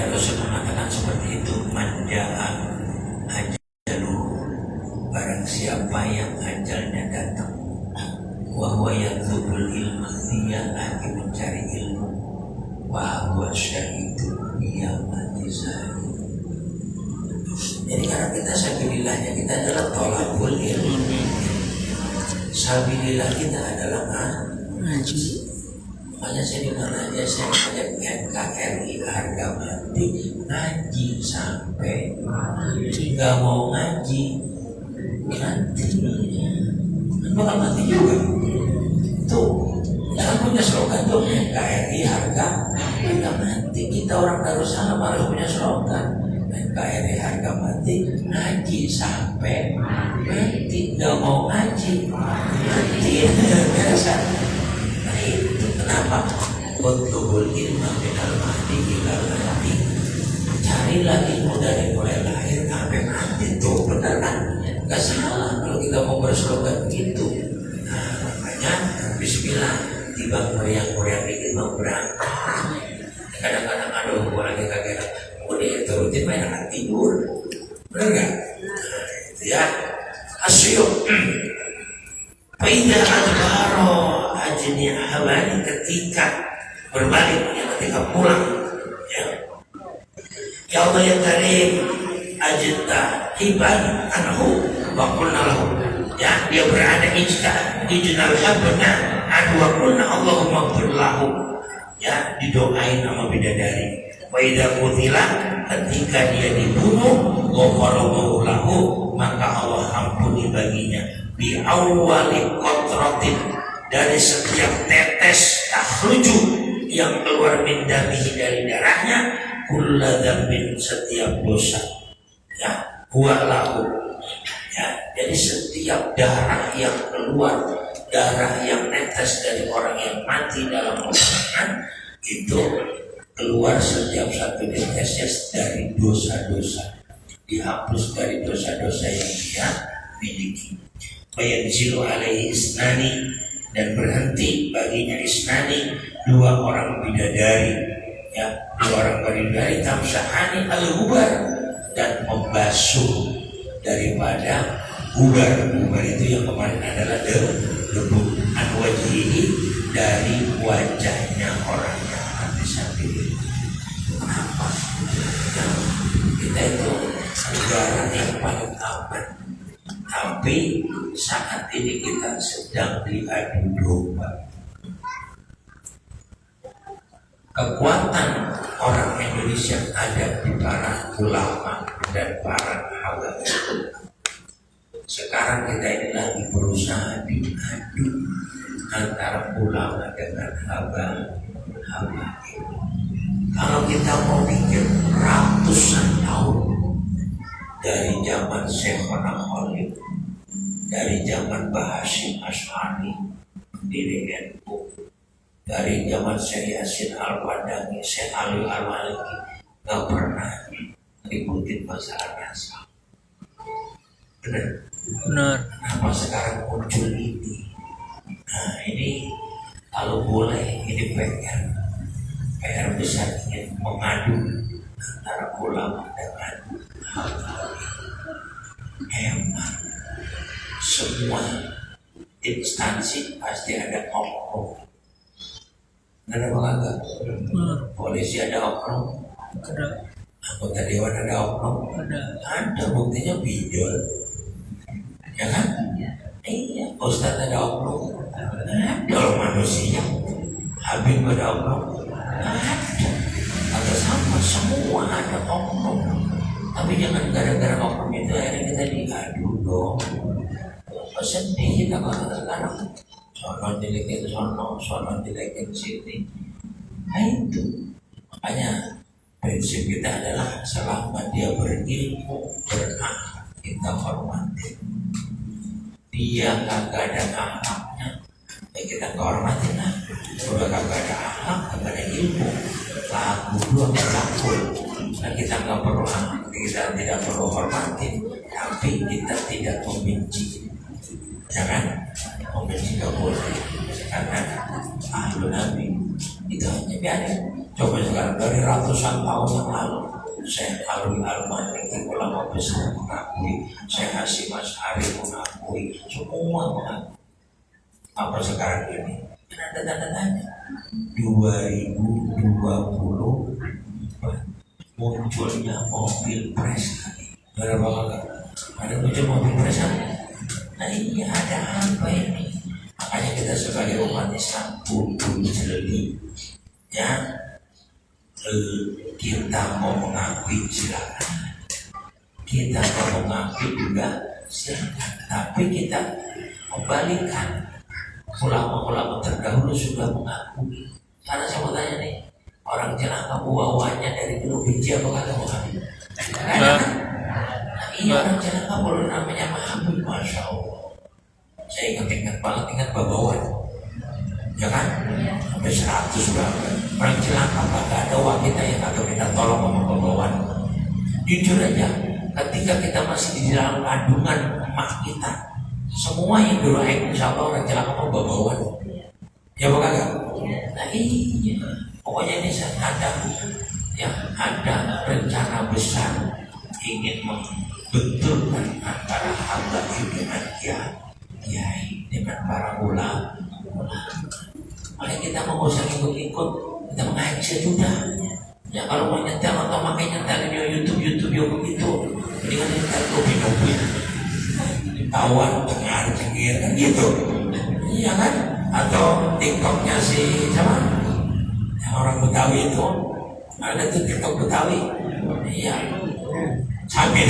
dan Rasul mengatakan seperti itu, manja'a ajalu, barang siapa yang ajalnya datang, wa huwa yatlubul ilma, dia lagi mencari ilmu, wa huwa syahidu, dia mati syahid. Jadi karena kita sabilillahnya kita adalah tolakul ilmu, sabilillah kita adalah ngaji. Makanya saya dengar aja, saya ngajak NKRI harga mati ngaji sampai nggak mau ngaji nanti bakal mati juga. Tuh, jangan punya slogan tuh NKRI harga mati. Kita orang Darussalam harus punya slogan NKRI harga mati ngaji sampai mati, nggak mau ngaji mati. Biasa. Itu kenapa? Utlubul ilma minal mahdi ilal lahdi. Carilah ilmu dari mulai lahir sampai mati. Itu benar kan? Gak salah kalau kita mau berslogan begitu. Nah, makanya bismillah, tiba meriang-meriang dikit mau berangkat. Kadang-kadang aduh gue lagi kagak udah turutin main akan tidur. Benar gak? Nah, itu ya. Asyuk. Faidah adbaro ajni ahwani, ketika berbalik, ketika pulang, ya. Ya Allah ya Karim, ajta hiban anhu wa qulna lahu, ya, dia berada ijnal habna anhu wa qulna Allahumma ighfir lahu, ya, didoain sama bidadari. Faidah mutila, ketika dia dibunuh, ghafarahu lahu, maka Allah ampuni baginya. Bi awwali qatratin, dari setiap tetes takhruju yang keluar min damihi, dari darahnya, kulla dzambin, setiap dosa, ya, huwa lahu, ya. Jadi setiap darah yang keluar, darah yang netes dari orang yang mati dalam peperangan, itu keluar setiap satu tetesnya dari dosa-dosa, dihapus dari dosa-dosa yang dia miliki. Fayanzilu alaihi isnani, dan berhenti baginya isnani, dua orang bidadari, ya, dua orang bidadari, tamsahani al-gubar, dan membasuh daripada gubar. Gubar itu yang kemarin adalah debu, an wajihi, dari wajahnya orang yang mati sendiri. Kenapa? Kita itu negara yang paling aman, tapi saat ini kita sedang diadu domba. Kekuatan orang Indonesia ada di para ulama dan para habaib. Sekarang kita ini lagi berusaha diadu antara ulama dengan habaib. Kalau kita mau pikir ratusan tahun, dari zaman Syekhona Khalid, dari zaman Bahasim Asy'ari pendiri NU, dari zaman Syekh Yasin Al-Wadangi, Syekh Ali Al-Maliki, gak pernah ributin masalah nasab. Benar? Kenapa sekarang muncul ini? Nah, ini kalau boleh, ini PR besar, ingin mengadu antara ulama dengan hemat. Semua instansi pasti ada oknum. Ada apa enggak? Polisi ada oknum, ada. Anggota dewan ada oknum, ada. Buktinya pinjol, ya kan? Iya. Ustaz ada oknum, ada. Manusia Habib ada oknum, ada sama, semua ada oknum. Tapi jangan gara-gara oknum itu akhirnya kita diadu dong. Sedih kita kalau sekarang sono dilekin sono dilekin sini. Nah itu makanya prinsip kita adalah selama dia berilmu, berakhlak, kita hormati. Dia kagak ada akhlaknya, ya kita hormatin lah. Udah kagak ada akhlak, kagak ada ilmu, lagu dua berlaku. Nah kita nggak perlu akhlak, kita tidak perlu hormatin, tapi kita tidak membenci. Jangan membenci, nggak boleh, karena ahlu Nabi Ditanya biarin. Coba sekarang dari ratusan tahun yang lalu Syekh Alwi Al-Maliki ulama besar mengakui, Syekh Hasyim Asy'ari mengakui, semua mengakui. Apa sekarang ini? Ada tanda-tanda 2020 munculnya mobil pres. Berapa kali? Ada muncul mobil pres kan? Nah ini ada apa ini? Makanya kita sebagai umat Islam kudu jeli, ya. Kita mau mengakui silakan, kita mau mengakui juga silakan, tapi kita kembalikan ulama-ulama terdahulu sudah mengakui. Karena saya mau tanya nih, orang Cilangkap bawahnya dari dulu biji apa kagak mengakui? Iya orang Cilangkap kalau namanya Mahamud, masya Allah. Saya ingat banget Babawan, ya kan? Sampai 100 berapa? Orang Cilangkap kagak ada wanita yang kagak minta tolong sama Babawan. Jujur aja, ketika kita masih di dalam kandungan emak kita, semua yang dulu insya Allah orang Cilangkap mau Babawan. Ya bukan kagak? Nah iya, pokoknya ini ada rencana besar ingin membetulkan antara hamba dengan kiai dengan para ulama. Makanya kita mau usah ikut-ikut, kita mengaji saja. Ya kalau mau nyetel atau makanya nyetel YouTube yang begitu, dengan nyetel kopi-kopi, tawan, cengar-cengir kan gitu, iya kan? Atau TikToknya si siapa? Yang orang Betawi itu, ada tuh TikTok Betawi, iya, Samin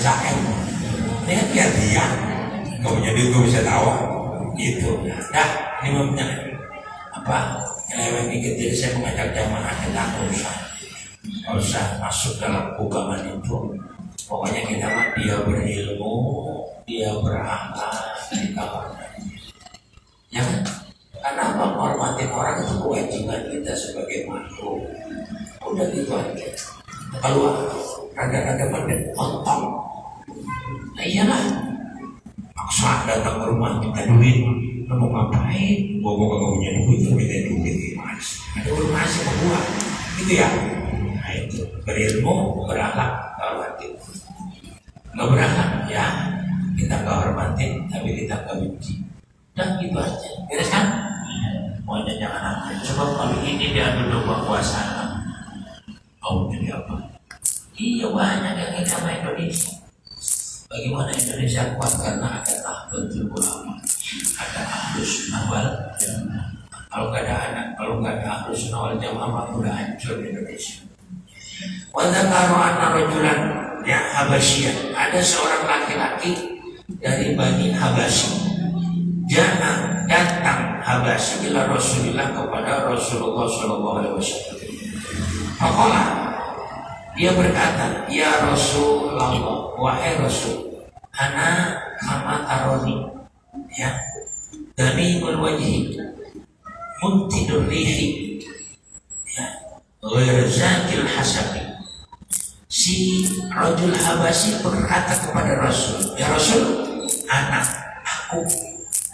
Saem, ini kan biar dia, nggak punya duit gue bisa tawa, gitu. Nah, ini mempunyai apa? Yang dikit, jadi saya mengajak jamaah kita nggak usah masuk dalam hukuman itu. Pokoknya kita mah dia berilmu, dia berakal, kita hormati. Ya kan? Karena apa? Menghormati orang itu kewajiban kita sebagai makhluk. Udah gitu aja. Kalau rada-rada pandai kontong, nah iyalah. Maksa datang ke rumah minta duit, lo mau ngapain? Gua gak punya duit, lo minta duit mas. Ada orang masih sama gua, gitu ya. Nah itu berilmu, berakhlak, hormatin. Gak berakhlak ya, kita gak hormatin, tapi kita gak benci. Dan gitu aja, beres kan? Pokoknya jangan apa. Coba kalau ini diambil domba puasa, mau jadi apa? Iya banyak yang ingin sama Indonesia. Bagaimana Indonesia kuat? Karena ada Nahdlatul Ulama, ada Ahlus Sunnah wal Jamaah. Kalau nggak ada Ahlus Sunnah wal Jamaah, udah hancur Indonesia. Wadakaru anna rajulan ya Habasyah, ada seorang laki-laki dari Bani Habasyi. Jangan datang Habasyi ila Rasulillah, kepada Rasulullah Shallallahu Alaihi Wasallam. Faqala, dia berkata, ya Rasulullah, wahai Rasul, ana kama taroni, ya, damimul wajhi, muntidur rihi, ya, ghirzakil hasabi. Si Rajul Habasyi berkata kepada Rasul, ya Rasul, anak aku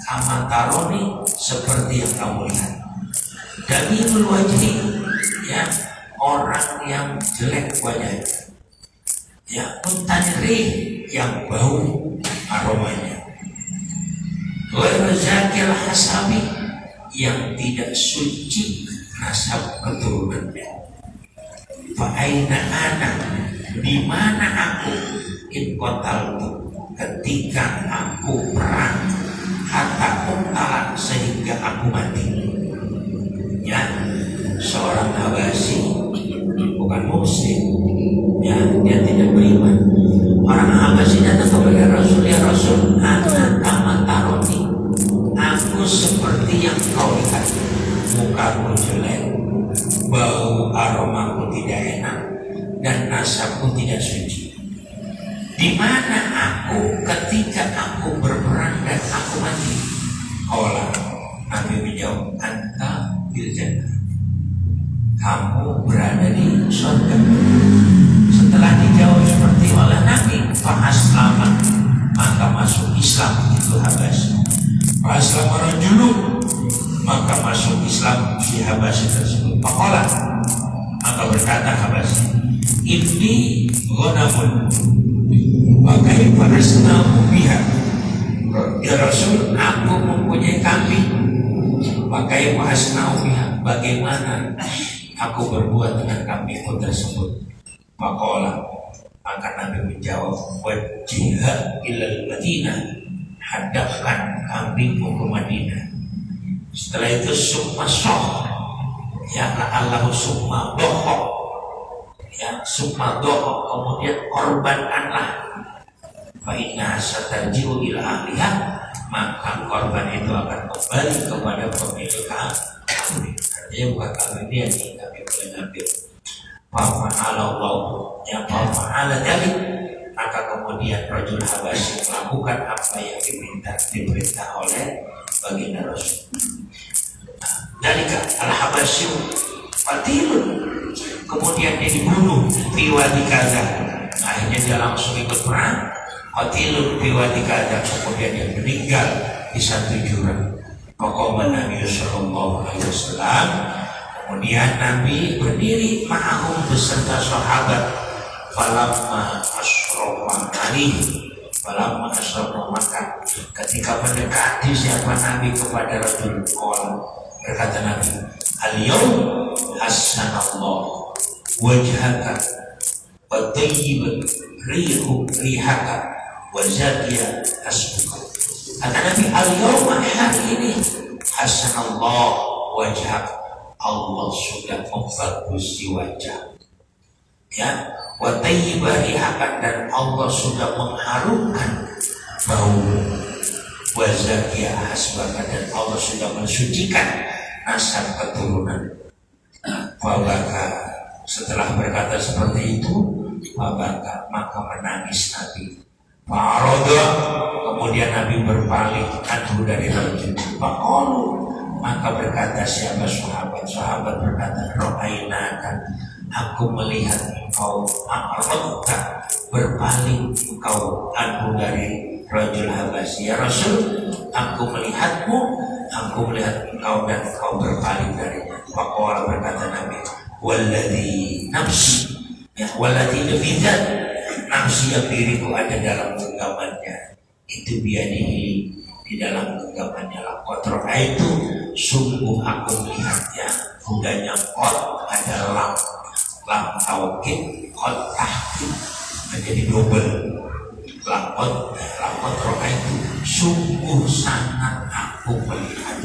kama taroni, seperti yang kamu lihat. Damimul wajhi, ya, orang yang jelek wajahnya, ya, muntanirih, yang bau aromanya, ghirzakil hasabi, yang tidak suci nasab keturunannya. Fa'aina ana, di mana aku, in qataltu, ketika aku perang, hatta uqtalan, sehingga aku mati. Ya, seorang Habasyi bukan muslim, ya, dia tidak beriman. Orang Habasyi datang kepada Rasul, ya Rasul, ana kama taroni, aku seperti yang kau lihat, mukaku jelek, bau aromaku tidak enak, dan nasabku tidak suci. Di mana aku ketika aku berperang dan aku mati? Qala, Nabi menjawab, anta fil jannah, kamu berada di surga. Setelah dijawab seperti oleh Nabi, fa'aslama, maka masuk Islam itu Habasyi. Fa'aslama rajulun, maka masuk Islam si Habasyi tersebut. Faqala, maka berkata Habasyi, inni ghanamun wa kaifa asna'u biha. Ya Rasul, aku mempunyai kambing. Wa kaifa asna'u biha, bagaimana aku berbuat dengan kambingku tersebut? Faqala, maka Nabi menjawab, wajjiha ilal Madinah, hadapkan kambingmu ke Madinah. Setelah itu summa soh, ya la'allahu summa doho, ya summa doho, kemudian korbankanlah. Fa'inna satarji'u ila ahliha, maka korban itu akan kembali kepada pemilik kambing. Artinya bukan kambing dia nih, kambing boleh ngambil. Fa'ala Allah, ya fa'ala jadi, maka kemudian Rajul Habasyi melakukan apa yang diperintah oleh baginda Rasul. Dalika al-Habasyi fatilun, kemudian dia dibunuh di wadi Kaza. Akhirnya dia langsung ikut perang. Fatilun di wadi Kaza, kemudian dia meninggal di satu jurang. Pokoknya Nabi Sallallahu Alaihi Wasallam, kemudian Nabi berdiri ma'ahum beserta sahabat. Falamma asrofa alaihi, falamma asrofa, maka ketika mendekati siapa Nabi kepada Rasul Qol, berkata Nabi, al-yawm hassanallah wajhaka wa tayyib rihaka wa zakiya hasbuka. Kata Nabi, al-yawm, hari ini, hassanallah wajhaka, Allah sudah membagusi wajah, ya, wa tayyiba rihaka, dan Allah sudah mengharumkan bau, wa zakiya hasbaka, dan Allah sudah mensucikan nasab keturunan. Fabaka, setelah berkata seperti itu, fabaka, maka menangis Nabi. Fa'arada, kemudian Nabi berpaling anhu dari rajul. Faqalu, maka berkata siapa sahabat berkata, ra'ainaka, aku melihat engkau a'radta, berpaling engkau anhu dari Rajul Habasyi. Ya Rasul, aku melihat engkau dan engkau berpaling darinya. Faqala, berkata Nabi, walladhi nafsi, ya walladhi nafizat, nafsi yang diriku ada dalam genggamannya, itu biadihi, di dalam genggamannya lah. Kotroka itu sungguh aku melihatnya, budanya kot ada lam tawkid, kot tahkid menjadi double. Lam kotroka itu sungguh sangat aku melihat.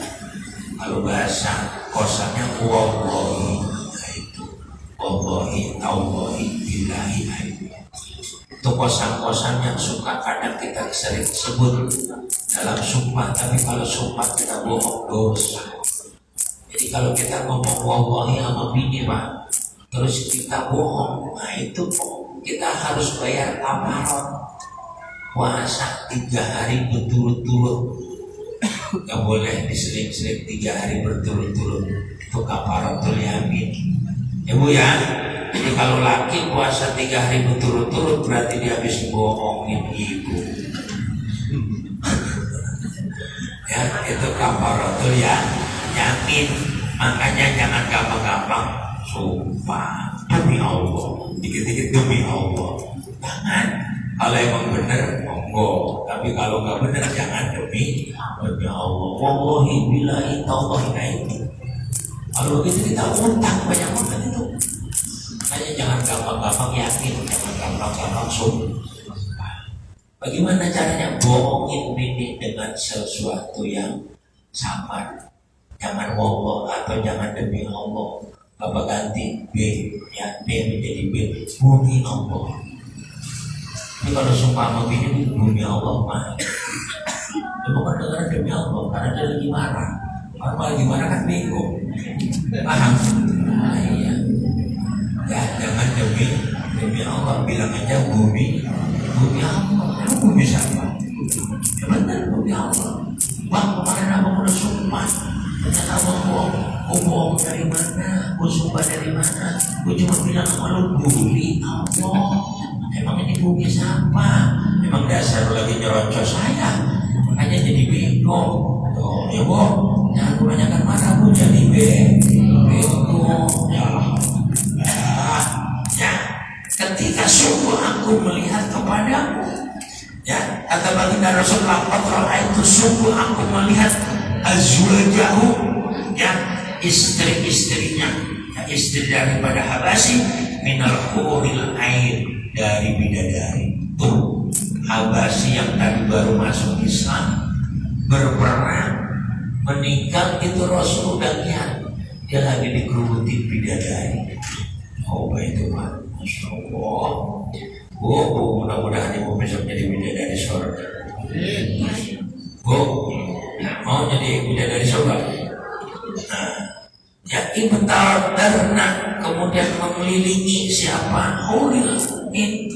Kalau bahasa kosannya wallahi, itu wallahi tawallahi billahi, itu kosan-kosan yang suka kadang kita sering sebut dalam sumpah, tapi kalau sumpah kita bohong dosa. Jadi kalau kita ngomong wallahi sama bini Pak, terus kita bohong, nah itu kita harus bayar kafarat puasa 3 hari berturut-turut. Gak boleh diseling-seling 3 hari berturut-turut, itu kafaratul yamin. Ya Bu ya. Jadi kalau laki puasa 3 hari berturut-turut berarti dia habis bohongin ibu. Ya, itu kafaratul yamin. Makanya jangan gampang-gampang sumpah demi Allah, dikit-dikit demi Allah. Jangan. Kalau emang benar monggo, tapi kalau nggak benar jangan demi Allah. Wallahi billahi taullahi itu. Kalau begitu kita utang banyak banget itu. Makanya jangan gampang-gampang yakin, jangan gampang-gampang sumpah. Bagaimana caranya bohongin bini dengan sesuatu yang samar? Jangan wallah atau jangan demi Allah. Bapak ganti B, ya B menjadi B, bumi Allah. Ini kalau sumpah sama bini bumi Allah mah. Bukan dengar demi Allah, karena dia lagi marah. Kalau lagi marah kan bego. Paham? Nah, iya. Ya jangan demi Allah, bilang aja bumi Allah. Bumi siapa? Ya benar bumi Allah. Bang, kemarin abang udah sumpah, ternyata abang bohong dari mana? Gue sumpah dari mana? Gue cuma bilang sama lu bumi Allah. Emang ini bumi siapa? Emang dasar lu lagi nyerocos saya, makanya jadi bego. Oh ya boh, Jangan kebanyakan matamu jadi bego. Ya, ketika sungguh aku melihat kepadamu, ya, kata baginda Rasulullah, itu sungguh aku melihat azwajahu, ya, istri-istrinya, ya, istri daripada Habasyi, minal huril ain, dari bidadari. Tuh, Habasyi yang tadi baru masuk Islam, berperang, meninggal, itu Rasul udah lihat dia lagi dikerubutin bidadari. Oh itu Pak, Masya Allah. Oh, mudah-mudahan ibu besok jadi bidadari surga. Oh, mau jadi bidadari surga. Nah, ya ibtar darna, kemudian mengelilingi siapa? Huril in,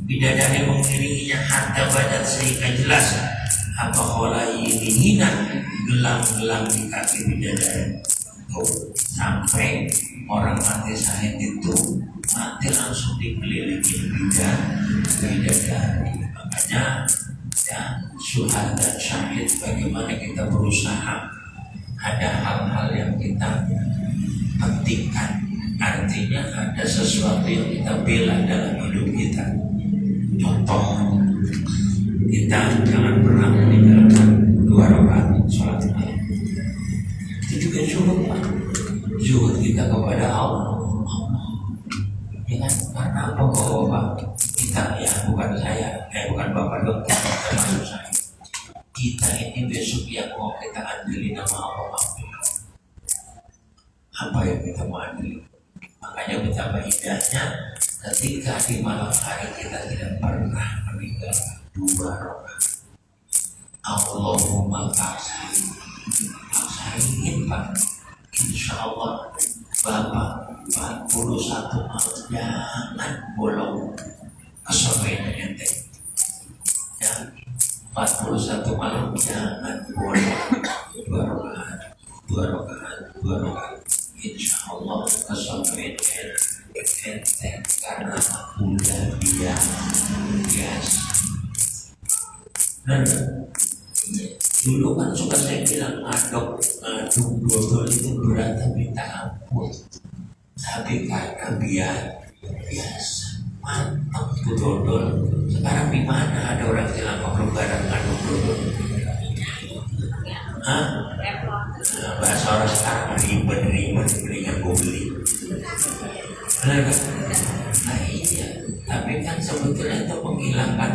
bidadari mengelilinginya hatta badat, sehingga jelas apa kholailihina, gelang-gelang di kaki bidadari. Sampai orang mati syahid itu mati langsung dikelilingi bidadari. Makanya ya, syuhada syahid, bagaimana kita berusaha, ada hal-hal yang kita pentingkan, artinya ada sesuatu yang kita bela dalam hidup kita. Contoh, kita jangan pernah meninggalkan 2 rakaat sholat malam. Itu juga zuhud, Pak. Zuhud kita kepada Allah. Ya kan? Karena apa Bapak? Kita, ya bukan saya, bukan Bapak dokter, termasuk saya. Kita ini besok yang mau kita andili nama Allah. Apa yang kita mau andili? Makanya betapa indahnya ketika di malam hari kita tidak pernah meninggalkan 2 rakaat. Allahumma paksain Pak, insya Allah Bapak 41 malam jangan bolong kesorean ente. Ya, 41 malam jangan bolong 2 rakaat, insya Allah kesorean ente, karena udah biasa. Dulu kan suka saya bilang aduk dodol itu berat minta ampun, tapi karena biasa mantap tuh dodol. Sekarang di mana ada orang bilang mau lebaran aduk dodol? Bahasa orang sekarang ribet mendingan gue beli. Benar kan? Nah iya, tapi kan sebetulnya itu menghilangkan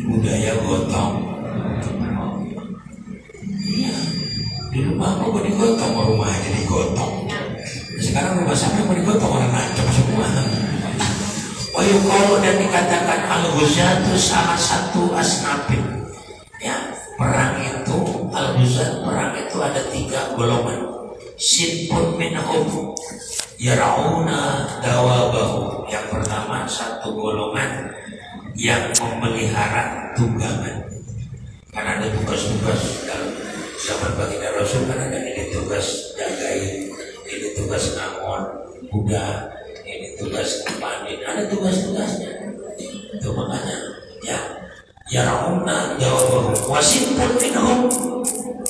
budaya gotong. Iya, di rumah aku mau digotong, rumah aja digotong. Sekarang rumah siapa mau digotong, orang nancap semua. Kalau dan dikatakan al-ghuzat itu salah satu asnafin. Ya, perang itu al-ghuzat, perang itu ada 3 golongan. Sinpun minhum yara'una dawabahu. Yang pertama, satu golongan yang memelihara tunggangan. Karena ada tugas-tugas dalam zaman baginda Rasul, kan ada ini tugas jagain, ini tugas ngamon kuda, ini tugas panen, ada tugas-tugasnya. Itu makanya ya rauna jawabahum wasipun minhum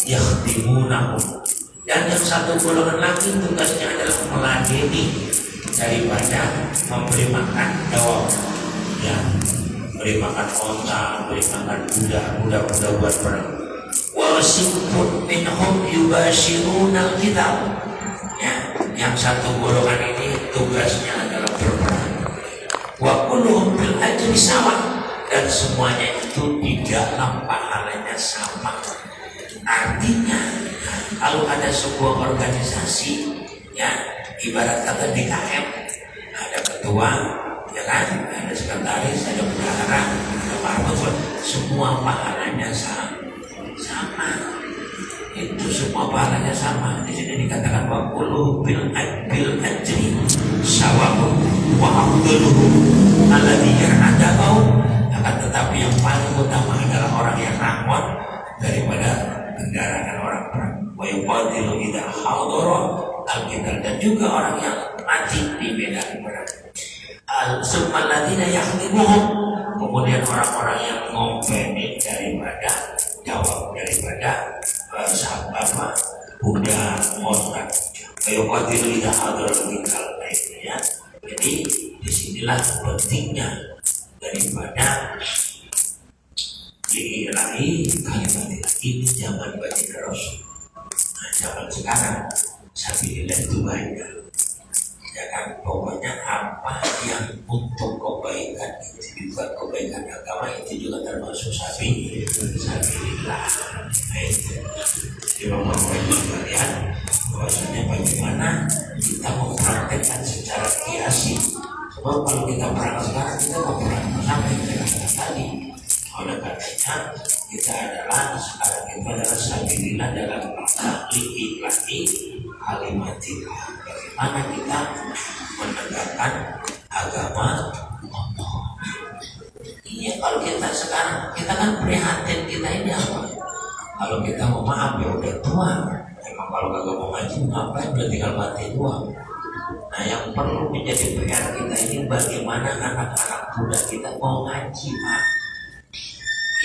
yakhdimunahum. Dan yang satu golongan lagi tugasnya adalah meladeni daripada memberi makan dawab, ya, beri makan onta, beri makan kuda buat perang. Wasipun minhum yubashirunal kitab. Ya, yang satu golongan ini tugasnya adalah berperang. Wa kulluhum bil ajri sama, dan semuanya itu di dalam pahalanya sama. Artinya kalau ada sebuah organisasi, ya ibarat kata DKM, ada ketua, ya kan, ada sekretaris, ada bendahara, ada parpol, semua pahalanya sama. Itu semua pahalanya sama. Di sini dikatakan waqulu bil ajri sawabu wa afdaluhu alladhi yar'adahu. Akan tetapi yang paling utama adalah orang yang rahmat daripada kendaraan orang perang. Wa yuqatilu idza hadara al-qital, dan juga orang yang mati di medan perang. Al-summa alladziina yahdimuhum, kemudian orang-orang yang ngompeni daripada jawab, daripada Buddha Otak kayak lidah agar tinggal ya. Jadi disinilah pentingnya daripada diraih kalimat ini zaman baginda Rasul. Nah, zaman sekarang sabilillah itu banyak. Ya kan, pokoknya apa yang untuk kebaikan itu juga kebaikan agama itu juga termasuk sabilillah. Nah itu jadi Bapak-Bapak sekalian, bahwasanya bagaimana kita mempraktekkan secara kiasi. Sebab kalau kita perang sekarang kita mau perang sampai kita katakan tadi. Oleh karenanya kita adalah sekarang itu adalah sabilillah dalam rangka lillahi kalimatillah. Bagaimana kita menegakkan agama Allah. Iya, kalau kita sekarang kita kan prihatin kita ini apa? Kalau kita mau maaf ya udah tua. Emang kalau kagak mau ngaji ngapain, udah tinggal mati doang. Nah yang perlu menjadi PR kita ini bagaimana anak-anak muda kita mau ngaji, Pak.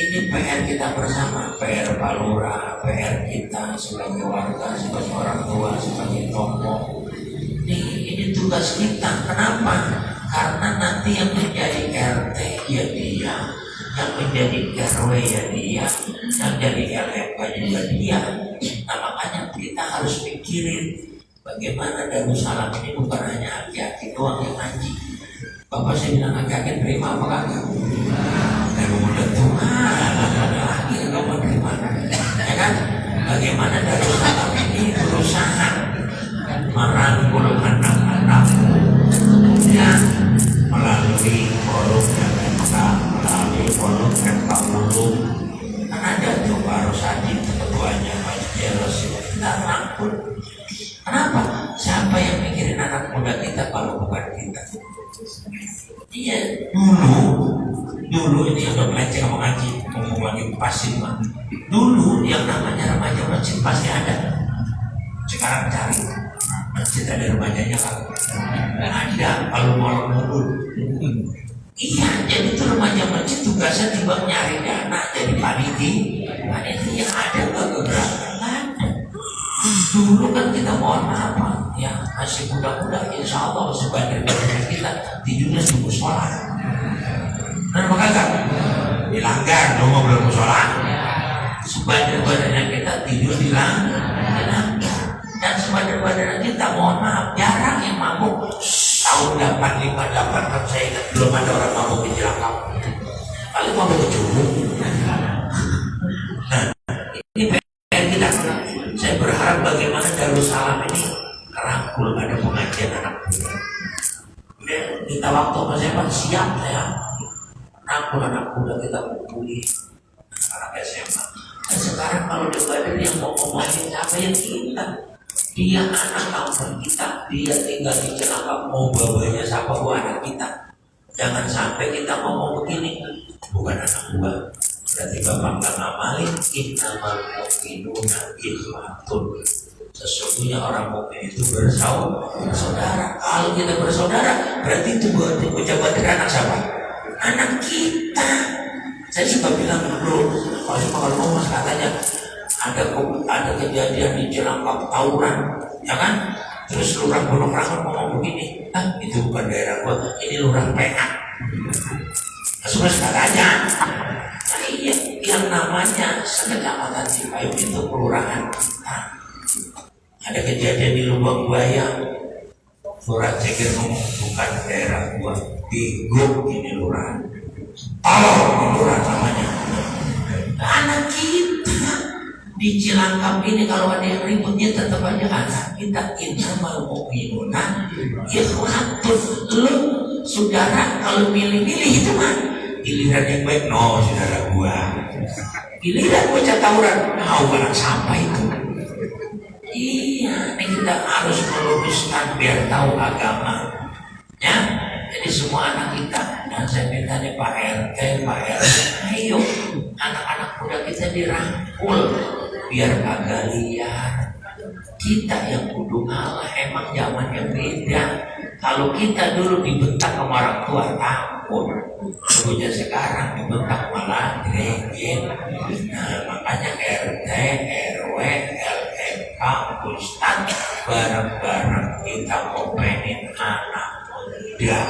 Ini PR kita bersama, PR Pak Lurah, PR kita sebagai warga, sebagai orang tua, sebagai tokoh. Ini tugas kita. Kenapa? Karena nanti yang menjadi RT ya dia, yang menjadi RW ya dia, yang jadi LMK juga dia. Nah makanya kita harus pikirin bagaimana Darussalam ini bukan hanya aki-aki doang yang ngaji. Bapak saya bilang aki-aki terima apa kagak? Dan udah Tuhan, ada lagi yang mau terima, ya kan? Bagaimana Darussalam ini berusaha merangkul anak-anak ya melalui forum MK, melalui forum MK10. Kan ada tuh Pak Rosadi ketuanya Pak Jeros, kita rangkul. Kenapa? Siapa yang mikirin anak muda kita kalau bukan kita? Iya, dulu ini yang udah belajar sama ngaji, ngomong lagi pasif mah. Dulu yang namanya remaja masjid pasti ada. Sekarang cari masjid ada remajanya kan? Nggak ada. Kalau mau mundur. Iya, jadi itu remaja masjid tugasnya tiba nyari dana jadi panitia yang ada nggak gerak. Dulu kan kita mohon maaf ya masih muda-muda, insya Allah sebagian dari kita tidurnya di musola. Kenapa kagak? Dilanggar dong belum musola. Sebagian kita tidur di langgar. Dan sebagian kita mohon maaf jarang yang mabuk. Tahun 85 saya ingat belum ada orang mabuk di Cilangkap. Paling mabuk kecubung. Nah ini PR kita. Saya berharap bagaimana Darussalam ini kerangkul ada pengajian anak muda. Kita waktu saya Pak siap saya rangkul anak muda kita kumpuli anak SMA. Dan sekarang kalau di badan yang mau ngomongin siapa yang kita, dia anak kampung kita, dia tinggal di Cilangkap mau bawanya siapa anak kita. Jangan sampai kita ngomong begini, bukan anak gua. Berarti Bapak nggak ngamalin innamal mu'minuna ikhwatun. Sesungguhnya orang mukmin itu bersaudara. Kalau kita bersaudara, berarti itu pejabat anak siapa? Anak kita. Saya suka bilang dulu, kalau mas katanya ada kejadian di Cilangkap tawuran, ya kan? Terus lurah Gunung Rangon ngomong begini, itu bukan daerah gua, ini lurah PA. Langsung katanya. Iya, yang namanya sekecamatan Cipayung itu kelurahan kita. Ada kejadian di Lubang Buaya, Lurah Ceger ngomong bukan daerah gua, Bingung ini lurah. Tolong lurah namanya. Anak kita di Cilangkap ini kalau ada yang ribut dia tetap aja anak kita. Innamal mu'minuna ikhwatun. Lu saudara kalau milih-milih itu mah giliran yang baik, no saudara gua. Giliran bocah tawuran, mau barang sampah itu. Iya, ini kita harus meluruskan biar tahu agama. Ya, jadi semua anak kita. Dan saya minta nih Pak RT, Pak RW, ayo anak-anak muda kita dirangkul biar kagak liar. Kita yang kudu ngalah, emang zamannya beda. Kalau kita dulu dibentak sama orang tua takut, dulunya sekarang dibentak malah greget. Nah makanya RT, RW, LMK Pak Ustadz, bareng-bareng kita komenin anak muda.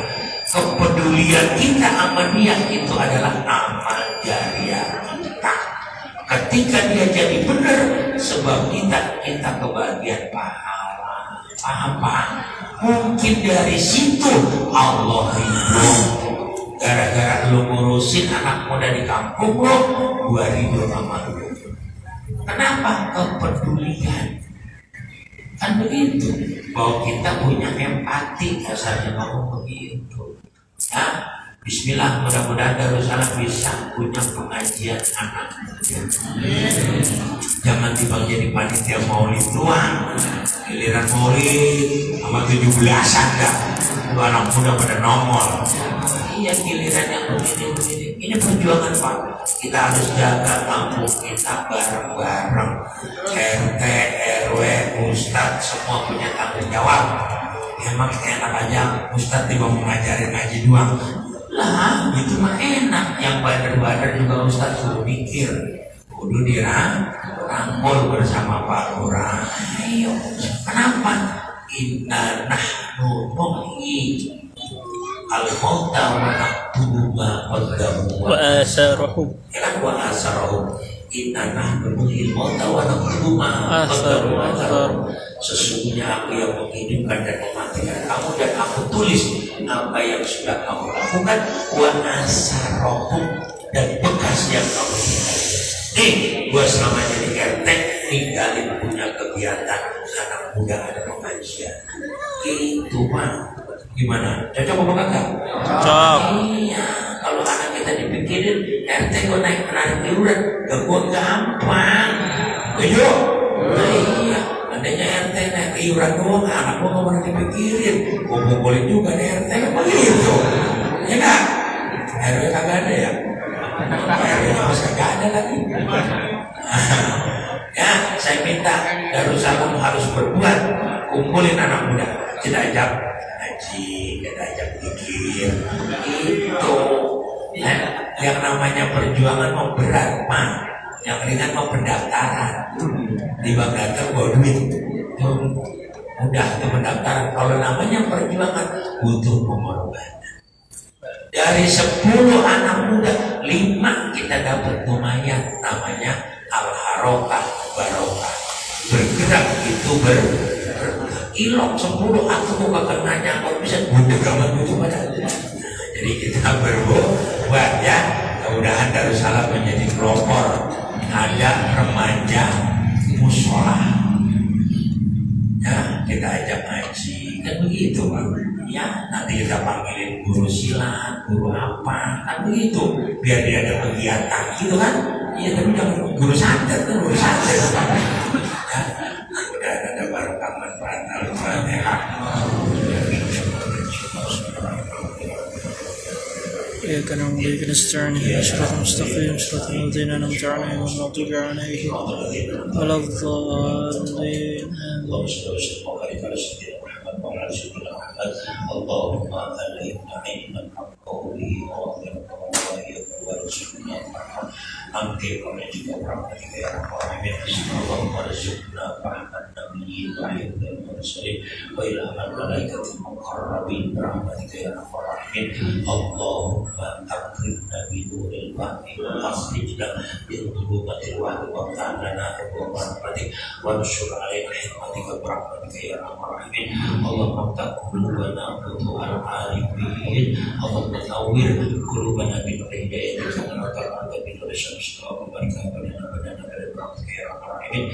Kepedulian kita sama dia itu adalah amal jariah kita. Ketika dia jadi benar, sebab kita kebagian pahala. Apa? Mungkin dari situ Allah ridho. Gara-gara lu ngurusin anak muda di kampung lo, gua ridho sama lu. Kenapa? Kepedulian. Kan begitu. Bahwa kita punya empati, dasarnya ngomong begitu. Ya, bismillah, mudah-mudahan Darussalam bisa punya pengajian anak. Jangan tiba jadi panitia maulid doang. Giliran maulid sama 17-an dah. Anak muda pada nongol. Iya, giliran yang begini. Ini perjuangan Pak. Kita harus jaga kampung kita bareng-bareng. RT, RW, Ustadz semua punya tanggung jawab. Emang enak aja Ustadz tiba mau ngajarin ngaji doang. Lah, itu mah enak. Yang badar-badar juga Ustadz suruh mikir. Kudu dirangkul bersama Pak Lurah. Ayo, kenapa? Inna nahnu nuhyi al-mauta wa naktubu ma qaddamu wa asarahum. Ya kan wa asarahum. Inna nahnu nuhyi al-mauta wa naktubu ma qaddamu wa asarahum. Sesungguhnya aku yang menghidupkan dan mematikan kamu, dan aku tulis apa yang sudah kamu lakukan, wa asarahum, dan bekas yang kamu tinggalkan. Nih, gua selama jadi RT ninggalin punya kegiatan anak muda ada pengajian. Itu Pak. Gimana? Cocok apa enggak? Cocok. Iya, kalau anak kita dipikirin RT gua naik iuran, gak gua gampang. Ayo. Iya, andainya RT naik iuran doang, anak gua gak pernah dipikirin. Gua boleh juga nih RT begitu. Ya kan? RW kagak ada ya? RW mas kagak ada lagi. Ya, saya minta Darussalam harus berbuat, kumpulin anak muda, kita ajak ngaji, kita ajak pikir. Itu ya, yang namanya perjuangan mau berat mah, yang ringan mau pendaftaran. Di bank daftar bawa duit, tuh mudah tuh pendaftaran. Kalau namanya perjuangan butuh pengorbanan. Dari 10 anak muda, 5 kita dapat lumayan, namanya al-harokah barokah. Bergerak itu ilok 10 atau muka kenanya kalau bisa gudeg amat itu pada. Jadi kita berbuat ya, mudah-mudahan Darussalam menjadi pelopor. Ada remaja musola. Ya, kita ajak ngaji, kan begitu Pak. Ya, nanti kita panggilin guru silat, guru apa, kan begitu. Biar dia ada kegiatan, gitu kan? Iya, tapi jangan guru santet, kan guru santet. Ya, udah ada barokah manfaat Al-Fatihah. إياك نعبد وإياك نستعين اهدنا الصراط المستقيم صراط الذين أنعمت عليهم غير المغضوب عليهم ولا الضالين. اللهم علمنا علما قولي وارزقنا أمتي ونجد برحمتك يا رب العالمين. اللهم ارزقنا فهم النبي وحفظ المرسلين وإلهام الملائكة المقربين برحمتك يا رب العالمين. اللهم أكرمنا بنور الفهم وأخرجنا من ظلمات الوهم وافتح لنا أبواب رحمتك وانشر علينا حكمتك برحمتك يا رب العالمين. اللهم افتح قلوبنا فتوح العارفين. اللهم نور قلوبنا بنور هدايتك ونور بنور الشمس وبركة لنا بدنا برحمتك يا رب العالمين.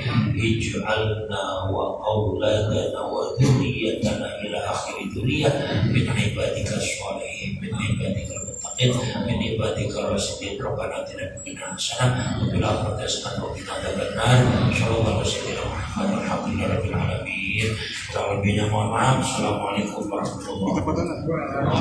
اجعلنا وأولادنا وذريتنا إلى آخر ذرية من عبادك الصالحين، من عبادك المتقين، من عبادك الراشدين. ربنا آتنا في الدنيا حسنة وفي الآخرة حسنة وقنا عذاب النار. صلى الله عليه وسلم محمد والحمد لله رب العالمين. Lebihnya mohon maaf. Assalamualaikum warahmatullahi wabarakatuh.